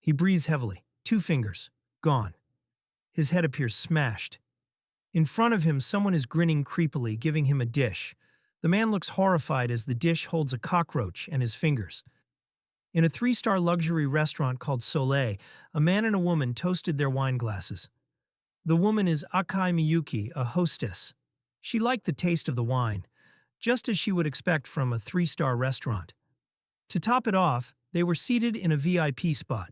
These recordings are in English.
He breathes heavily. 2 fingers. Gone. His head appears smashed. In front of him, someone is grinning creepily, giving him a dish. The man looks horrified as the dish holds a cockroach and his fingers. In a 3-star luxury restaurant called Soleil, a man and a woman toasted their wine glasses. The woman is Akai Miyuki, a hostess. She liked the taste of the wine, just as she would expect from a 3-star restaurant. To top it off, they were seated in a VIP spot.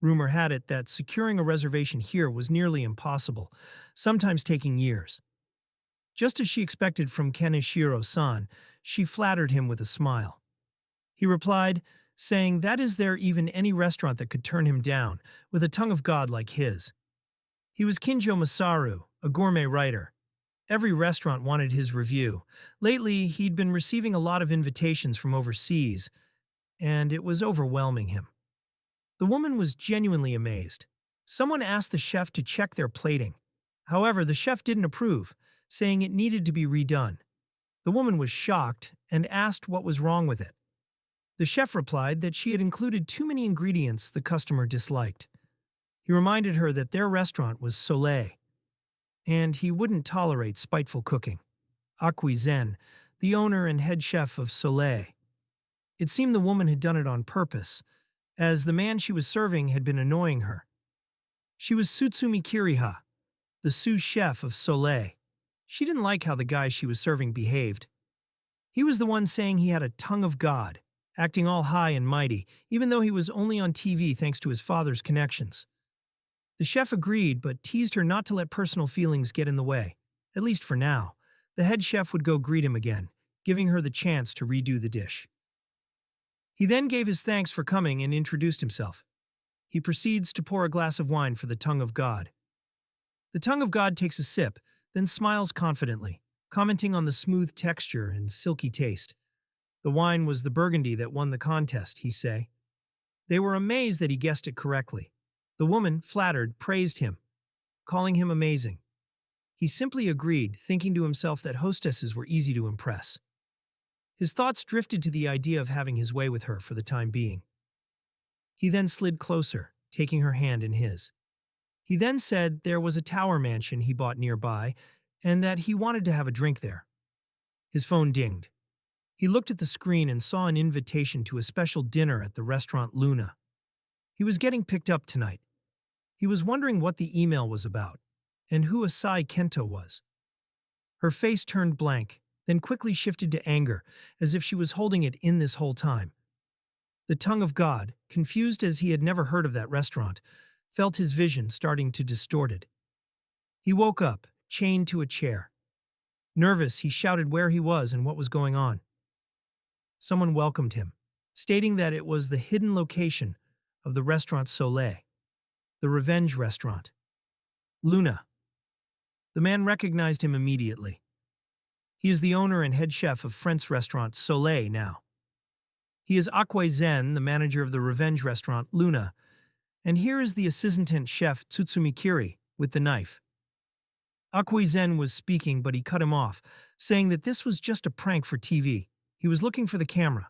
Rumor had it that securing a reservation here was nearly impossible, sometimes taking years. Just as she expected from Kaneshiro-san, she flattered him with a smile. He replied, saying that is there even any restaurant that could turn him down, with a tongue of God like his. He was Kinjo Masaru, a gourmet writer. Every restaurant wanted his review. Lately, he'd been receiving a lot of invitations from overseas, and it was overwhelming him. The woman was genuinely amazed. Someone asked the chef to check their plating. However, the chef didn't approve, saying it needed to be redone. The woman was shocked and asked what was wrong with it. The chef replied that she had included too many ingredients the customer disliked. He reminded her that their restaurant was Soleil, and he wouldn't tolerate spiteful cooking. Akui Zen, the owner and head chef of Soleil. It seemed the woman had done it on purpose, as the man she was serving had been annoying her. She was Tsutsumi Kiriha, the sous chef of Soleil. She didn't like how the guy she was serving behaved. He was the one saying he had a tongue of God, acting all high and mighty, even though he was only on TV thanks to his father's connections. The chef agreed, but teased her not to let personal feelings get in the way, at least for now. The head chef would go greet him again, giving her the chance to redo the dish. He then gave his thanks for coming and introduced himself. He proceeds to pour a glass of wine for the tongue of God. The tongue of God takes a sip, then smiles confidently, commenting on the smooth texture and silky taste. The wine was the Burgundy that won the contest, he say. They were amazed that he guessed it correctly. The woman, flattered, praised him, calling him amazing. He simply agreed, thinking to himself that hostesses were easy to impress. His thoughts drifted to the idea of having his way with her for the time being. He then slid closer, taking her hand in his. He then said there was a tower mansion he bought nearby and that he wanted to have a drink there. His phone dinged. He looked at the screen and saw an invitation to a special dinner at the restaurant Luna. He was getting picked up tonight. He was wondering what the email was about and who Asai Kento was. Her face turned blank, then quickly shifted to anger, as if she was holding it in this whole time. The tongue of God, confused as he had never heard of that restaurant, felt his vision starting to distorted. He woke up, chained to a chair. Nervous, he shouted where he was and what was going on. Someone welcomed him, stating that it was the hidden location of the restaurant Soleil, the revenge restaurant. Luna. The man recognized him immediately. He is the owner and head chef of French restaurant Soleil now. He is Akui Zen, the manager of the revenge restaurant Luna, and here is the assistant chef Tsutsumi Kiri with the knife. Akui Zen was speaking, but he cut him off, saying that this was just a prank for TV. He was looking for the camera.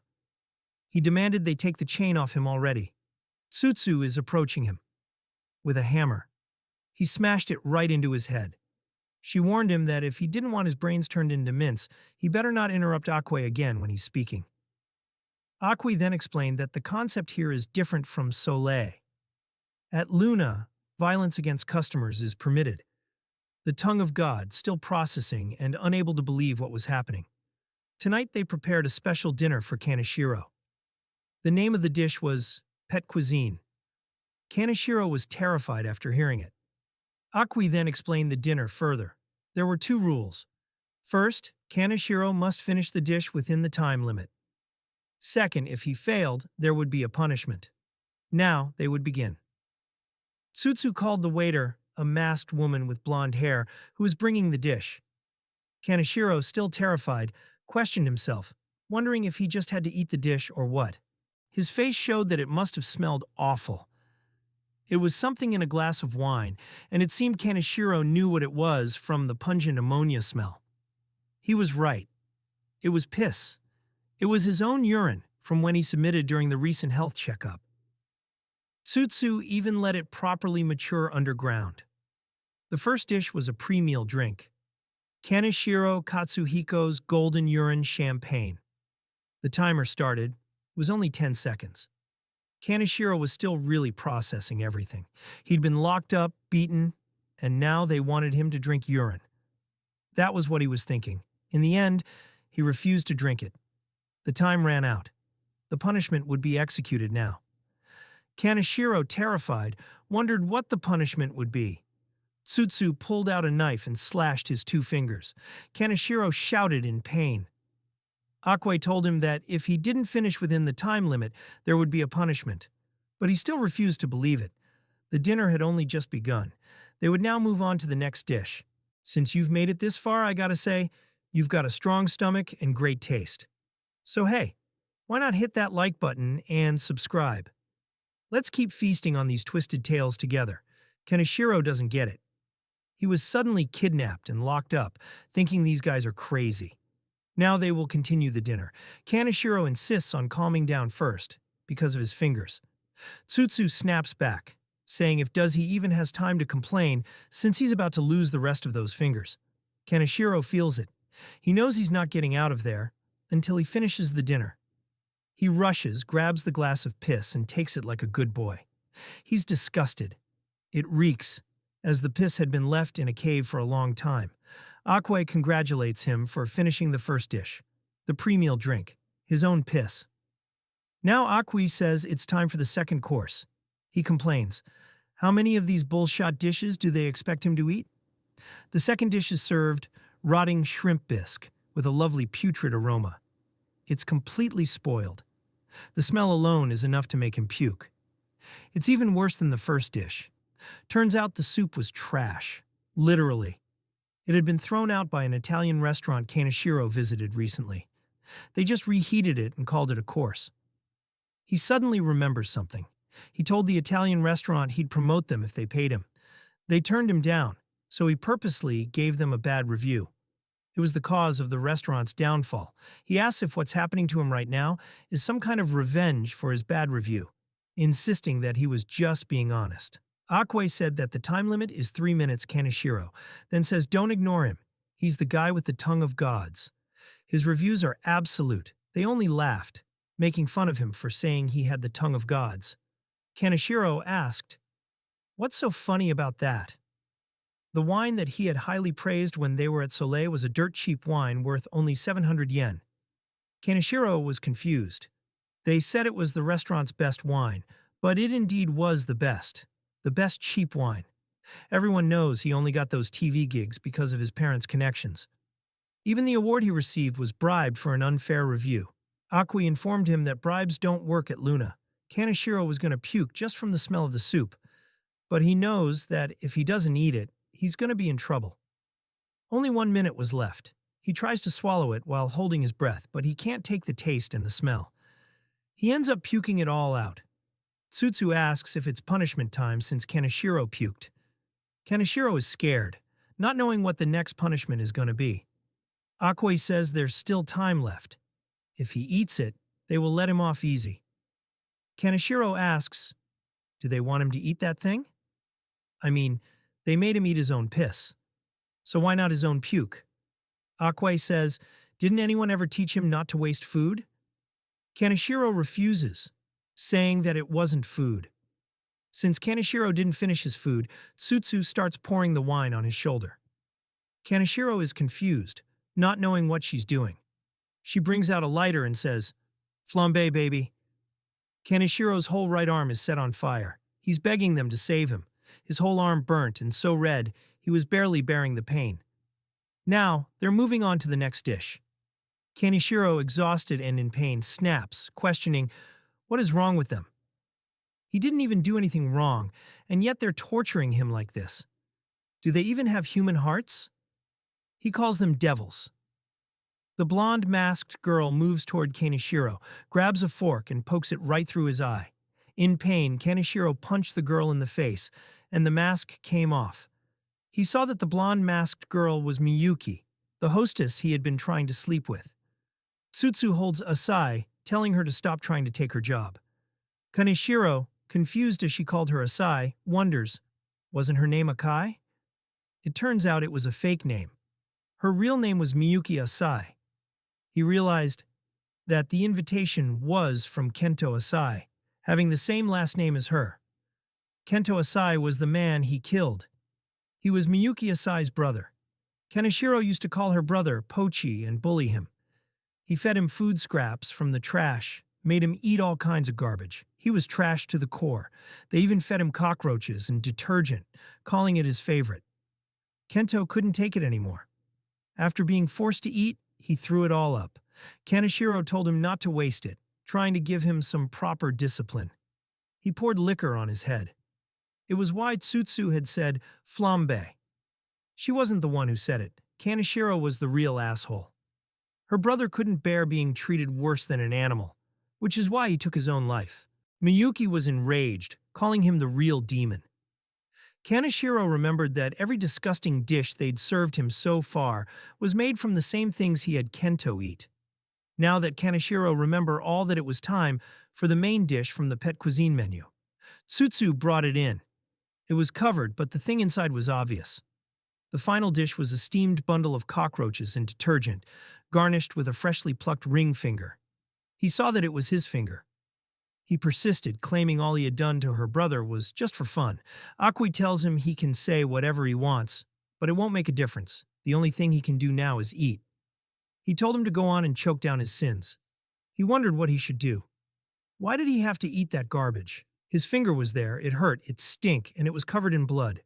He demanded they take the chain off him already. Tsutsu is approaching him with a hammer. He smashed it right into his head. She warned him that if he didn't want his brains turned into mince, he better not interrupt Akui again when he's speaking. Akui then explained that the concept here is different from Soleil. At Luna, violence against customers is permitted. The tongue of God, still processing and unable to believe what was happening. Tonight they prepared a special dinner for Kaneshiro. The name of the dish was Pet Cuisine. Kaneshiro was terrified after hearing it. Akui then explained the dinner further. There were 2 rules. First, Kaneshiro must finish the dish within the time limit. Second, if he failed, there would be a punishment. Now they would begin. Tsutsu called the waiter, a masked woman with blonde hair, who was bringing the dish. Kaneshiro, still terrified, questioned himself, wondering if he just had to eat the dish or what. His face showed that it must have smelled awful. It was something in a glass of wine, and it seemed Kaneshiro knew what it was from the pungent ammonia smell. He was right. It was piss. It was his own urine from when he submitted during the recent health checkup. Tsutsu even let it properly mature underground. The first dish was a pre-meal drink, Kaneshiro Katsuhiko's Golden Urine Champagne. The timer started. It was only 10 seconds. Kaneshiro was still really processing everything. He'd been locked up, beaten, and now they wanted him to drink urine. That was what he was thinking. In the end, he refused to drink it. The time ran out. The punishment would be executed now. Kaneshiro, terrified, wondered what the punishment would be. Tsutsu pulled out a knife and slashed his 2 fingers. Kaneshiro shouted in pain. Akui told him that if he didn't finish within the time limit, there would be a punishment. But he still refused to believe it. The dinner had only just begun. They would now move on to the next dish. Since you've made it this far, I gotta say, you've got a strong stomach and great taste. So hey, why not hit that like button and subscribe? Let's keep feasting on these twisted tales together. Kaneshiro doesn't get it. He was suddenly kidnapped and locked up, thinking these guys are crazy. Now they will continue the dinner. Kaneshiro insists on calming down first, because of his fingers. Tsutsu snaps back, saying if does he even has time to complain since he's about to lose the rest of those fingers. Kaneshiro feels it. He knows he's not getting out of there until he finishes the dinner. He rushes, grabs the glass of piss, and takes it like a good boy. He's disgusted. It reeks, as the piss had been left in a cave for a long time. Akui congratulates him for finishing the first dish, the pre-meal drink, his own piss. Now Akui says it's time for the second course. He complains. How many of these bullshot dishes do they expect him to eat? The second dish is served, rotting shrimp bisque, with a lovely putrid aroma. It's completely spoiled. The smell alone is enough to make him puke. It's even worse than the first dish. Turns out the soup was trash. Literally. It had been thrown out by an Italian restaurant Kaneshiro visited recently. They just reheated it and called it a course. He suddenly remembers something. He told the Italian restaurant he'd promote them if they paid him. They turned him down, so he purposely gave them a bad review. It was the cause of the restaurant's downfall. He asks if what's happening to him right now is some kind of revenge for his bad review, insisting that he was just being honest. Akui said that the time limit is 3 minutes. Kaneshiro then says don't ignore him. He's the guy with the tongue of gods. His reviews are absolute. They only laughed, making fun of him for saying he had the tongue of gods. Kaneshiro asked, what's so funny about that? The wine that he had highly praised when they were at Soleil was a dirt-cheap wine worth only 700 yen. Kaneshiro was confused. They said it was the restaurant's best wine, but it indeed was the best cheap wine. Everyone knows he only got those TV gigs because of his parents' connections. Even the award he received was bribed for an unfair review. Akui informed him that bribes don't work at Luna. Kaneshiro was going to puke just from the smell of the soup, but he knows that if he doesn't eat it, he's going to be in trouble. Only 1 minute was left. He tries to swallow it while holding his breath, but he can't take the taste and the smell. He ends up puking it all out. Tsutsu asks if it's punishment time since Kaneshiro puked. Kaneshiro is scared, not knowing what the next punishment is going to be. Akui says there's still time left. If he eats it, they will let him off easy. Kaneshiro asks, do they want him to eat that thing? I mean, they made him eat his own piss. So why not his own puke? Akui says, didn't anyone ever teach him not to waste food? Kaneshiro refuses, saying that it wasn't food. Since Kaneshiro didn't finish his food, Tsutsu starts pouring the wine on his shoulder. Kaneshiro is confused, not knowing what she's doing. She brings out a lighter and says, "Flambe, baby." Kaneshiro's whole right arm is set on fire. He's begging them to save him. His whole arm burnt and so red, he was barely bearing the pain. Now, they're moving on to the next dish. Kaneshiro, exhausted and in pain, snaps, questioning, what is wrong with them? He didn't even do anything wrong, and yet they're torturing him like this. Do they even have human hearts? He calls them devils. The blonde, masked girl moves toward Kaneshiro, grabs a fork and pokes it right through his eye. In pain, Kaneshiro punched the girl in the face, and the mask came off. He saw that the blonde masked girl was Miyuki, the hostess he had been trying to sleep with. Tsutsu holds Asai, telling her to stop trying to take her job. Kaneshiro confused as she called her Asai, wonders, wasn't her name Akai? It turns out it was a fake name. Her real name was Miyuki Asai. He realized that the invitation was from Kento Asai, having the same last name as her. Kento Asai was the man he killed. He was Miyuki Asai's brother. Kaneshiro used to call her brother Pochi and bully him. He fed him food scraps from the trash, made him eat all kinds of garbage. He was trash to the core. They even fed him cockroaches and detergent, calling it his favorite. Kento couldn't take it anymore. After being forced to eat, he threw it all up. Kaneshiro told him not to waste it, trying to give him some proper discipline. He poured liquor on his head. It was why Tsutsu had said flambe. She wasn't the one who said it. Kaneshiro was the real asshole. Her brother couldn't bear being treated worse than an animal, which is why he took his own life. Miyuki was enraged, calling him the real demon. Kaneshiro remembered that every disgusting dish they'd served him so far was made from the same things he had Kento eat. Now that Kaneshiro remembered all that it was time for the main dish from the pet cuisine menu. Tsutsu brought it in. It was covered, but the thing inside was obvious. The final dish was a steamed bundle of cockroaches and detergent, garnished with a freshly plucked ring finger. He saw that it was his finger. He persisted, claiming all he had done to her brother was just for fun. Akui tells him he can say whatever he wants, but it won't make a difference. The only thing he can do now is eat. He told him to go on and choke down his sins. He wondered what he should do. Why did he have to eat that garbage? His finger was there, it hurt, it stink, and it was covered in blood.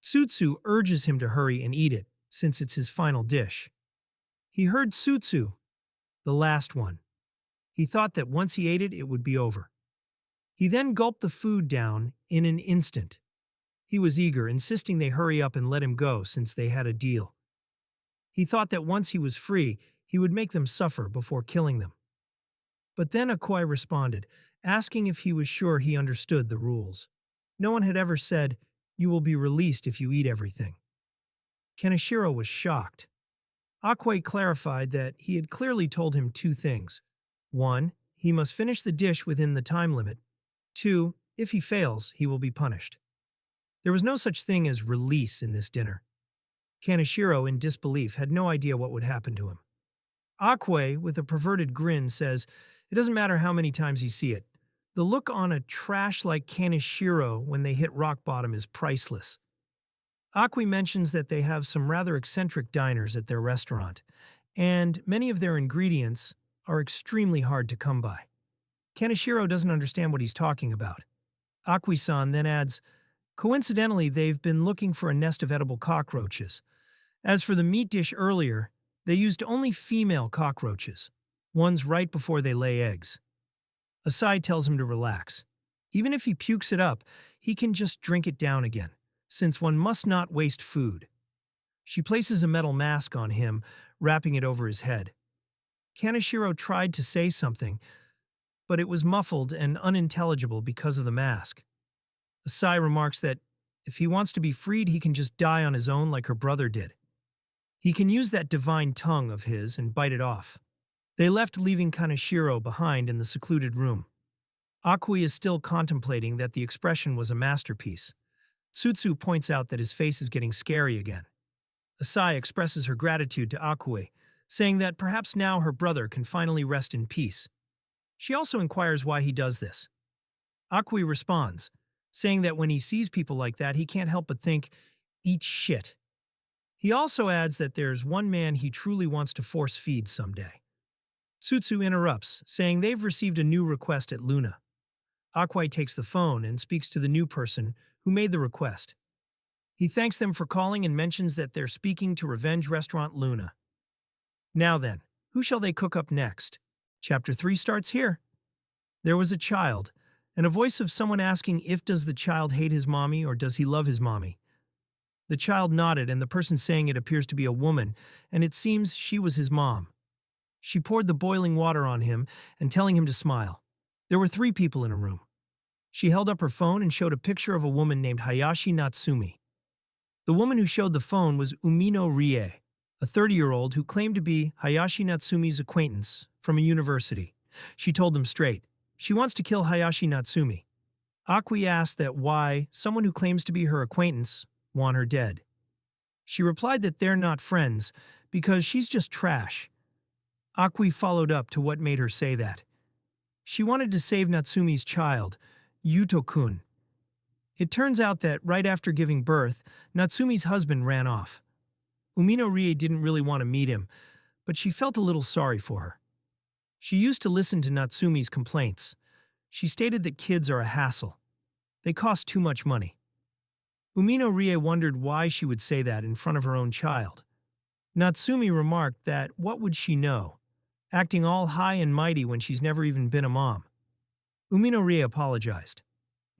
Tsutsu urges him to hurry and eat it, since it's his final dish. He heard Tsutsu, the last one. He thought that once he ate it, it would be over. He then gulped the food down in an instant. He was eager, insisting they hurry up and let him go since they had a deal. He thought that once he was free, he would make them suffer before killing them. But then Akui responded, asking if he was sure he understood the rules. No one had ever said, "You will be released if you eat everything." Kaneshiro was shocked. Akui clarified that he had clearly told him two things. 1. He must finish the dish within the time limit. 2. If he fails, he will be punished. There was no such thing as release in this dinner. Kaneshiro, in disbelief, had no idea what would happen to him. Akui, with a perverted grin, says, it doesn't matter how many times you see it. The look on a trash like Kaneshiro when they hit rock bottom is priceless. Akui mentions that they have some rather eccentric diners at their restaurant, and many of their ingredients are extremely hard to come by. Kaneshiro doesn't understand what he's talking about. Akui-san then adds, coincidentally, they've been looking for a nest of edible cockroaches. As for the meat dish earlier, they used only female cockroaches, ones right before they lay eggs. Asai tells him to relax. Even if he pukes it up, he can just drink it down again, since one must not waste food. She places a metal mask on him, wrapping it over his head. Kaneshiro tried to say something, but it was muffled and unintelligible because of the mask. Asai remarks that if he wants to be freed, he can just die on his own like her brother did. He can use that divine tongue of his and bite it off. They left, leaving Kaneshiro behind in the secluded room. Akui is still contemplating that the expression was a masterpiece. Tsutsu points out that his face is getting scary again. Asai expresses her gratitude to Akui, saying that perhaps now her brother can finally rest in peace. She also inquires why he does this. Akui responds, saying that when he sees people like that, he can't help but think, eat shit. He also adds that there's one man he truly wants to force feed someday. Tsutsu interrupts, saying they've received a new request at Luna. Akui takes the phone and speaks to the new person who made the request. He thanks them for calling and mentions that they're speaking to Revenge Restaurant Luna. Now then, who shall they cook up next? Chapter 3 starts here. There was a child, and a voice of someone asking if does the child hate his mommy or does he love his mommy. The child nodded, and the person saying it appears to be a woman, and it seems she was his mom. She poured the boiling water on him and telling him to smile. There were 3 people in a room. She held up her phone and showed a picture of a woman named Hayashi Natsumi. The woman who showed the phone was Umino Rie, a 30-year-old who claimed to be Hayashi Natsumi's acquaintance from a university. She told them straight, she wants to kill Hayashi Natsumi. Akui asked that why someone who claims to be her acquaintance want her dead. She replied that they're not friends because she's just trash. Akui followed up to what made her say that. She wanted to save Natsumi's child, Yuto-kun. It turns out that right after giving birth, Natsumi's husband ran off. Umino Rie didn't really want to meet him, but she felt a little sorry for her. She used to listen to Natsumi's complaints. She stated that kids are a hassle. They cost too much money. Umino Rie wondered why she would say that in front of her own child. Natsumi remarked that what would she know, acting all high and mighty when she's never even been a mom. Umino Rie apologized.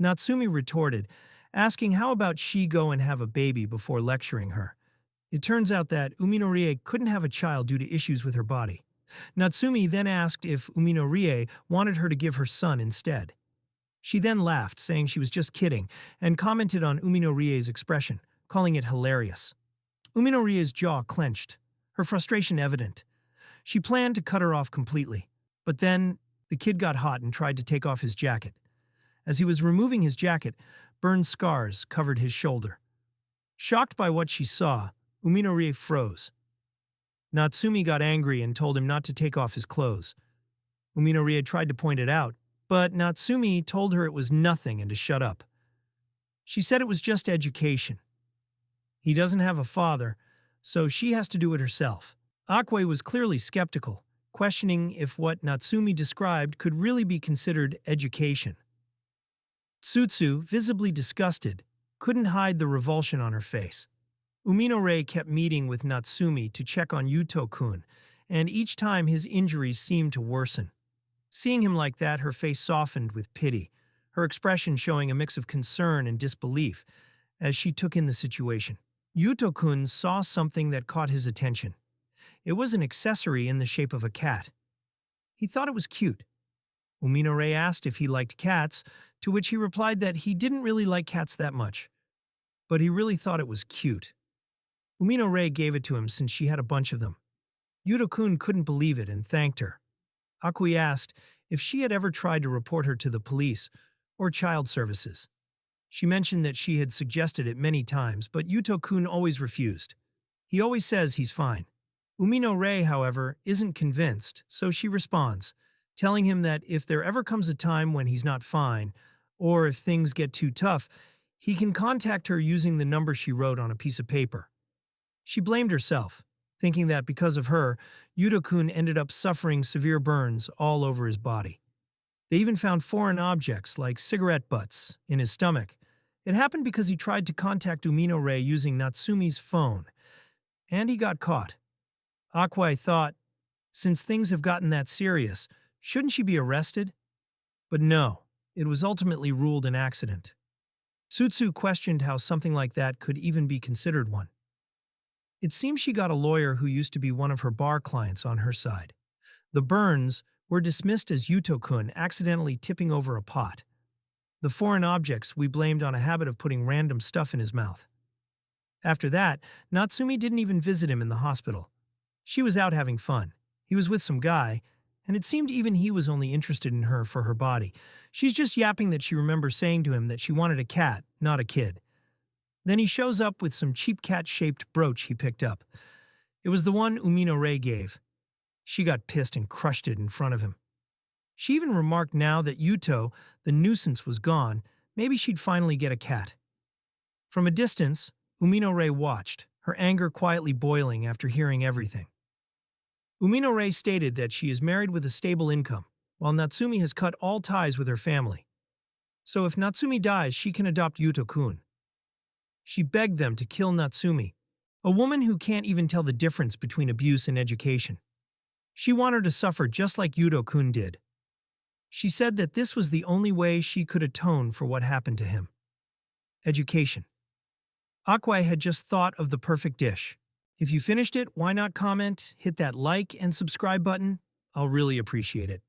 Natsumi retorted, asking how about she go and have a baby before lecturing her. It turns out that Umino Rie couldn't have a child due to issues with her body. Natsumi then asked if Umino Rie wanted her to give her son instead. She then laughed, saying she was just kidding, and commented on Umino Rie's expression, calling it hilarious. Umino Rie's jaw clenched, her frustration evident. She planned to cut her off completely, but then the kid got hot and tried to take off his jacket. As he was removing his jacket, burned scars covered his shoulder. Shocked by what she saw, Umino Rie froze. Natsumi got angry and told him not to take off his clothes. Umino Rie tried to point it out, but Natsumi told her it was nothing and to shut up. She said it was just education. He doesn't have a father, so she has to do it herself. Akui was clearly skeptical, questioning if what Natsumi described could really be considered education. Tsutsu, visibly disgusted, couldn't hide the revulsion on her face. Umino Rie kept meeting with Natsumi to check on Yuto-kun, and each time his injuries seemed to worsen. Seeing him like that, her face softened with pity, her expression showing a mix of concern and disbelief as she took in the situation. Yuto-kun saw something that caught his attention. It was an accessory in the shape of a cat. He thought it was cute. Umino Rie asked if he liked cats, to which he replied that he didn't really like cats that much, but he really thought it was cute. Umino Rie gave it to him since she had a bunch of them. Yuto-kun couldn't believe it and thanked her. Akui asked if she had ever tried to report her to the police or child services. She mentioned that she had suggested it many times, but Yuto-kun always refused. He always says he's fine. Umino Rie, however, isn't convinced, so she responds, telling him that if there ever comes a time when he's not fine, or if things get too tough, he can contact her using the number she wrote on a piece of paper. She blamed herself, thinking that because of her, Yuto-kun ended up suffering severe burns all over his body. They even found foreign objects, like cigarette butts, in his stomach. It happened because he tried to contact Umino Rie using Natsumi's phone, and he got caught. Akui thought, since things have gotten that serious, shouldn't she be arrested? But no, it was ultimately ruled an accident. Tsutsu questioned how something like that could even be considered one. It seems she got a lawyer who used to be one of her bar clients on her side. The burns were dismissed as Yuto-kun accidentally tipping over a pot. The foreign objects we blamed on a habit of putting random stuff in his mouth. After that, Natsumi didn't even visit him in the hospital. She was out having fun. He was with some guy, and it seemed even he was only interested in her for her body. She's just yapping that she remembers saying to him that she wanted a cat, not a kid. Then he shows up with some cheap cat-shaped brooch he picked up. It was the one Umino Rie gave. She got pissed and crushed it in front of him. She even remarked now that Yuto, the nuisance, was gone, maybe she'd finally get a cat. From a distance, Umino Rie watched, her anger quietly boiling after hearing everything. Umino Rie stated that she is married with a stable income, while Natsumi has cut all ties with her family. So if Natsumi dies, she can adopt Yuto-kun. She begged them to kill Natsumi, a woman who can't even tell the difference between abuse and education. She wanted her to suffer just like Yuto-kun did. She said that this was the only way she could atone for what happened to him. Education. Akui had just thought of the perfect dish. If you finished it, why not comment, hit that like and subscribe button? I'll really appreciate it.